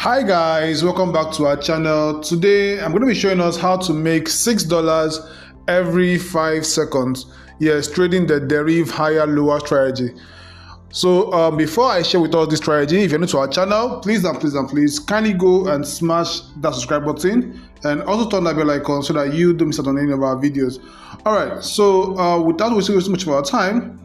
Hi guys, welcome back to our channel. Today I'm going to be showing us how to make $6 every 5 seconds. Yes, trading the Deriv higher lower strategy. So before I share with us this strategy, if you're new to our channel, please kindly go and smash that subscribe button and also turn that bell icon so that you don't miss out on any of our videos. Alright, so without wasting too much of our time,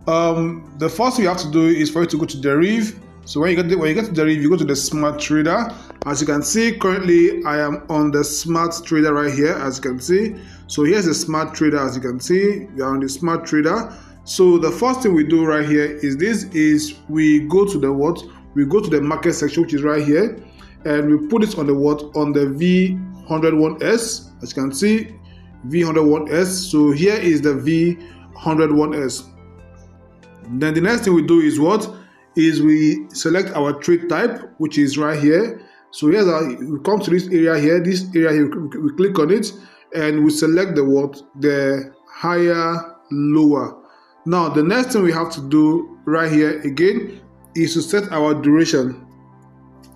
the first thing you have to do is for you to go to Deriv. So when you get to Deriv, you go to the smart trader. As you can see, currently I am on the smart trader right here, as you can see. So here's the smart trader. As you can see, we are on the smart trader. So the first thing we do right here is we go to the market section, which is right here, and we put it on the on the V101S. As you can see, V101S. So here is the V101S. Then the next thing we do is we select our trade type, which is right here. So here's we come to this area here. We click on it and we select the higher lower. Now the next thing we have to do right here again is to set our duration.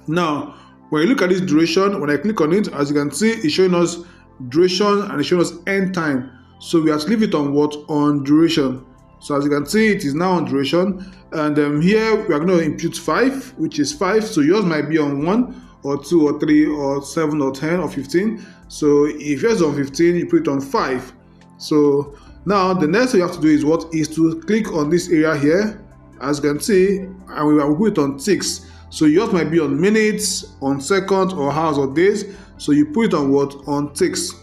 Now when you look at this duration, when I click on it, as you can see, it's showing us duration and it's showing us end time. So we have to leave it on on duration. So as you can see, it is now on duration, and here we are going to impute 5, which is 5. So yours might be on 1 or 2 or 3 or 7 or 10 or 15. So if yours is on 15, you put it on 5. So now the next thing you have to do is to click on this area here, as you can see, and we will put it on ticks. So yours might be on minutes, on seconds, or hours or days. So you put it on on ticks.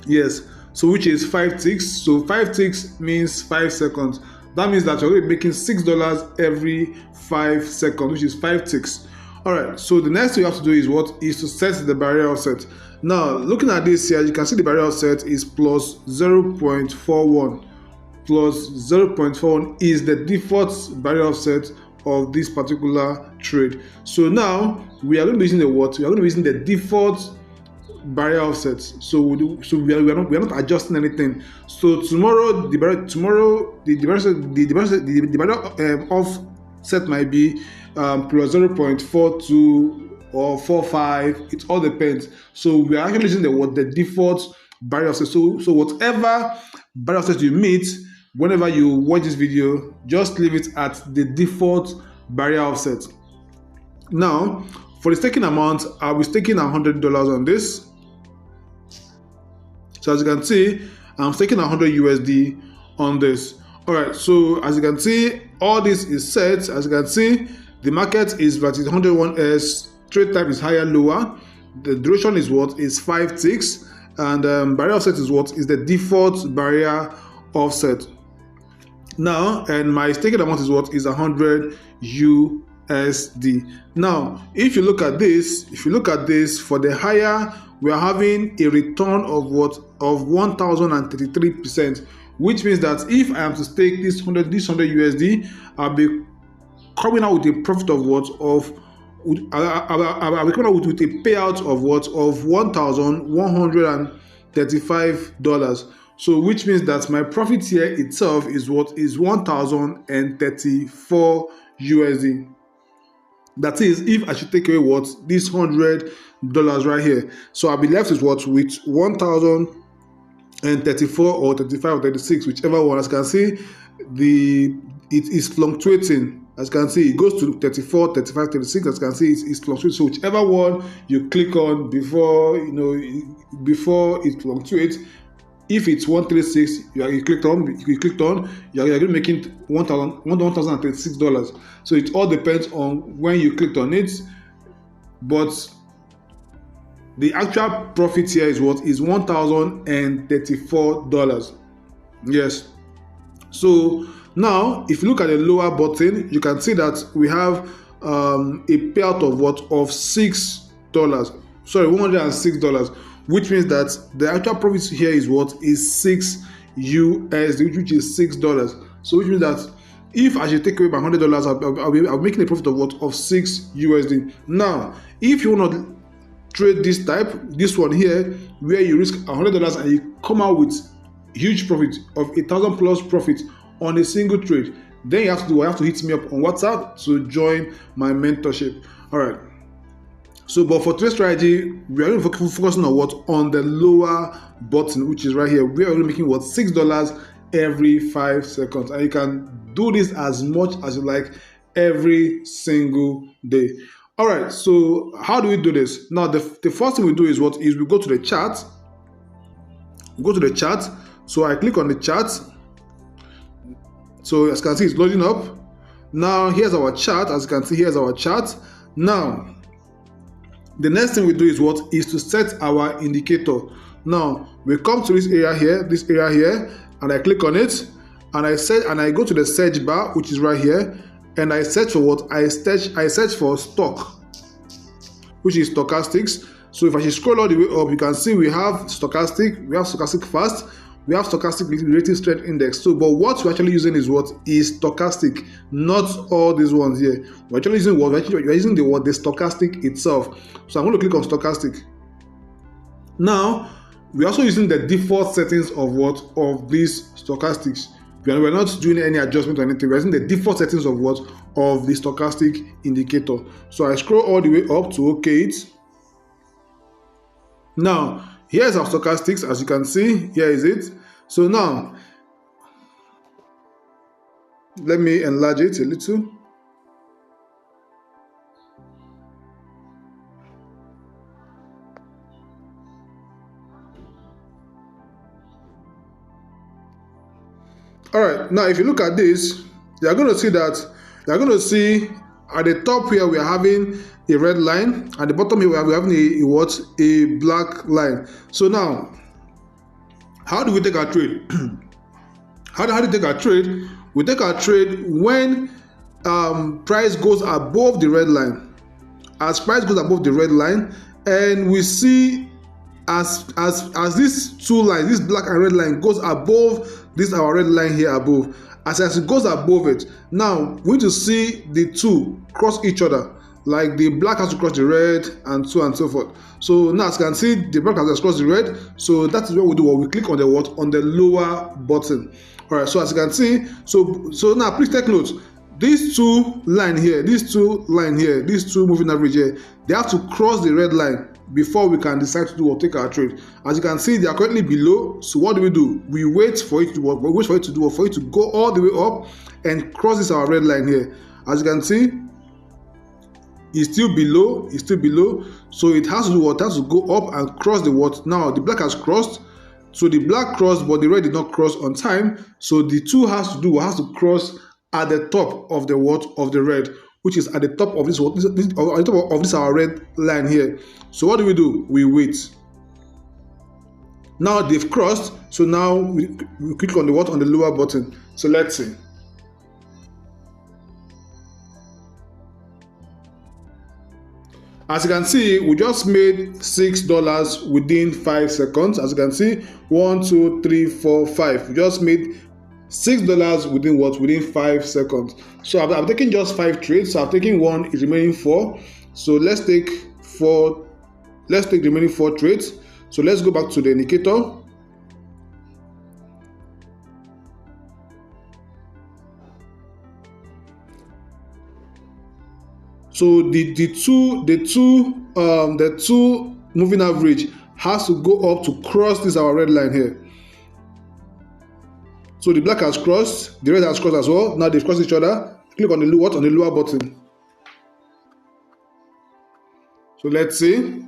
Yes. So which is 5 ticks. So 5 ticks means 5 seconds. That means that you're going to be making $6 every 5 seconds, which is 5 ticks. Alright, so the next thing you have to do is to set the barrier offset. Now, looking at this here, you can see the barrier offset is plus 0.41. Plus 0.41 is the default barrier offset of this particular trade. So now we are going to be using the We are going to be using the default barrier offset. So we are not adjusting anything. So tomorrow the barrier offset might be plus 0.42 or 45. It all depends. So we are actually using the default barrier offset. So whatever barrier offset you meet whenever you watch this video, just leave it at the default barrier offset. Now for the staking amount, I'll be staking $100 on this. So as you can see, I'm staking 100 USD on this. Alright, so as you can see, all this is set. As you can see, the market is 101S, trade type is higher lower, the duration is 5 ticks, and barrier offset is is the default barrier offset. Now, and my staking amount is 100 USD. Now, if you look at this, for the higher, we are having a return of 1033%, which means that if I am to stake this 100 USD, I'll be coming out with a profit of I'll be coming out with a payout of $1,135. So which means that my profit here itself is $1,034 USD. That is, if I should take away this $100 right here. So I'll be left with with 1,034 or 35 or 36, whichever one. As you can see, it is fluctuating. As you can see, it goes to 34, 35, 36. As you can see, it's fluctuating. So whichever one you click on before it fluctuates. If it's 136, you clicked on, you're going to be making $1,036. So it all depends on when you clicked on it, but the actual profit here is $1,034. Yes. So now, if you look at the lower button, you can see that we have a payout of $6. Sorry, $106. Which means that the actual profit here is 6 USD, which is $6. So which means that if I should take away my $100, I'll be making a profit of 6 USD. Now, if you want to trade this one here, where you risk $100 and you come out with huge profit of 1,000 plus profit on a single trade, then you have to hit me up on WhatsApp to join my mentorship. All right. So, but for today's strategy, we are focusing on what? On the lower button, which is right here. We are only making what? $6 every 5 seconds. And you can do this as much as you like every single day. All right, so how do we do this? Now, the first thing we do is what? Is we go to the chart. We go to the chart. So I click on the chart. So as you can see, it's loading up. Now, here's our chart. As you can see, here's our chart. Now, the next thing we do is what? Is to set our indicator. Now, we come to this area here, and I click on it, and I go to the search bar, which is right here, and I search for what? I search for stock, which is stochastics. So if I should scroll all the way up, you can see we have stochastic, we have stochastic fast, we have stochastic relative strength index. So, but what we're actually using is what? Is stochastic, not all these ones here. We're actually using what? We're using the stochastic itself. So I'm going to click on stochastic. Now, we're also using the default settings of what? Of these stochastics. We're not doing any adjustment or anything. We're using the default settings of what? Of the stochastic indicator. So I scroll all the way up to OK it. Now, here's our stochastics. As you can see, here is it. So now, let me enlarge it a little. All right, now if you look at this, you're going to see at the top here we are having a red line, at the bottom here we are having a black line. So now, how do we take our trade? how do we take our trade? We take our trade when price goes above the red line. As price goes above the red line, and we see as these two lines, this black and red line goes above this our red line here above, as it goes above it, now we need to see the two cross each other, like the black has to cross the red and so on and so forth. So now as you can see, the black has crossed the red, so that is what we do. We click on the what? On the lower button. All right, so as you can see, so now please take note, these two line here, these two moving average here, they have to cross the red line before we can decide to do or take our trade. As you can see, they are currently below. So what do? We wait for it to work. We wait for it to do or for it to go all the way up and cross this our red line here. As you can see, it's still below. It's still below. So it has to do what? It has to go up and cross the what? Now the black has crossed. So the black crossed, but the red did not cross on time. So the two has to cross at the top of the what? Of the red, which is at the top of this at the top of this our red line here. So what do? We wait. Now they've crossed, so now we click on the what? On the lower button. So let's see. As you can see, we just made $6 within 5 seconds. As you can see, 1, 2, 3, 4, 5. We just made $6 within what? Within 5 seconds. So I'm taking just 5 trades. So I'm taking 1, is remaining 4. So let's take 4. Let's take the remaining 4 trades. So let's go back to the indicator. So the two moving average has to go up to cross this our red line here. So the black has crossed, the red has crossed as well. Now they've crossed each other. Click on the what? On the lower button. So let's see.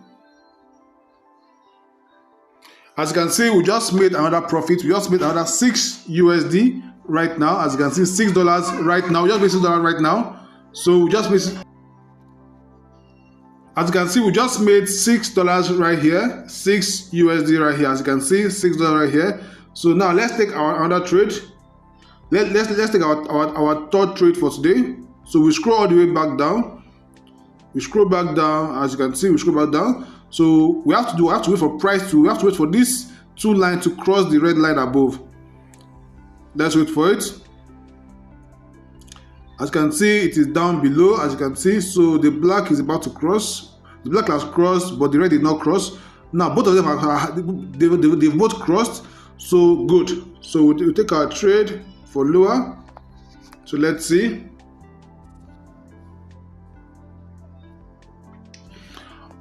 As you can see, we just made another profit. We just made another $6 right now. As you can see, $6 right now. We just made $6 right now. So we just made. As you can see, we just made $6 right here, $6 right here. As you can see, $6 right here. So now let's take our another trade. Let's take our third trade for today. So we scroll all the way back down. We scroll back down. As you can see, we scroll back down. So we have to wait for price to. We have to wait for this two line to cross the red line above. Let's wait for it. As you can see, it is down below. As you can see, so the black is about to cross. The black has crossed, but the red did not cross. Now both of them they've both crossed. So good. So we'll take our trade for lower. So let's see.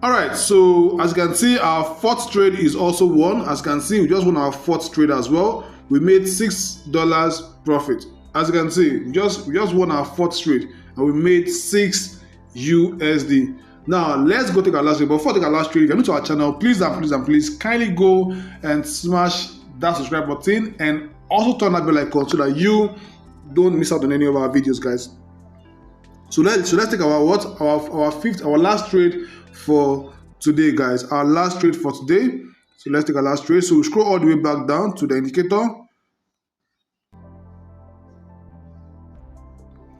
All right, so as you can see, our fourth trade is also won. As you can see, we just won our fourth trade as well. We made $6 profit. As you can see, we just won our fourth trade and we made 6 USD. Now let's go take our last trade. But before we take our last trade, if you're new to our channel, please and please kindly go and smash that subscribe button and also turn that bell icon so that you don't miss out on any of our videos, guys. So let's take our last trade for today, guys. Our last trade for today. So let's take our last trade. So we scroll all the way back down to the indicator.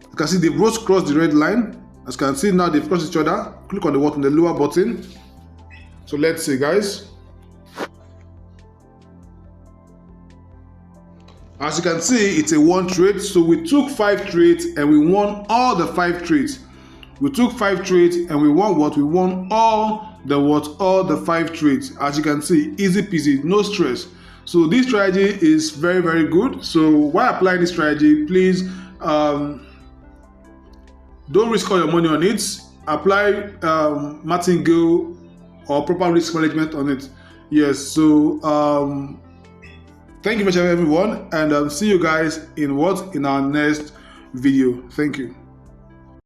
You can see they've both crossed the red line. As you can see now, they've crossed each other. Click on the lower button. So let's see, guys. As you can see, it's a one trade. So we took 5 trades and we won all the 5 trades. We took 5 trades and we won what? We won all the 5 trades. As you can see, easy peasy, no stress. So this strategy is very, very good. So while applying this strategy, please don't risk all your money on it. Apply martingale or proper risk management on it. Yes, so thank you very much, everyone, and see you guys in our next video. Thank you.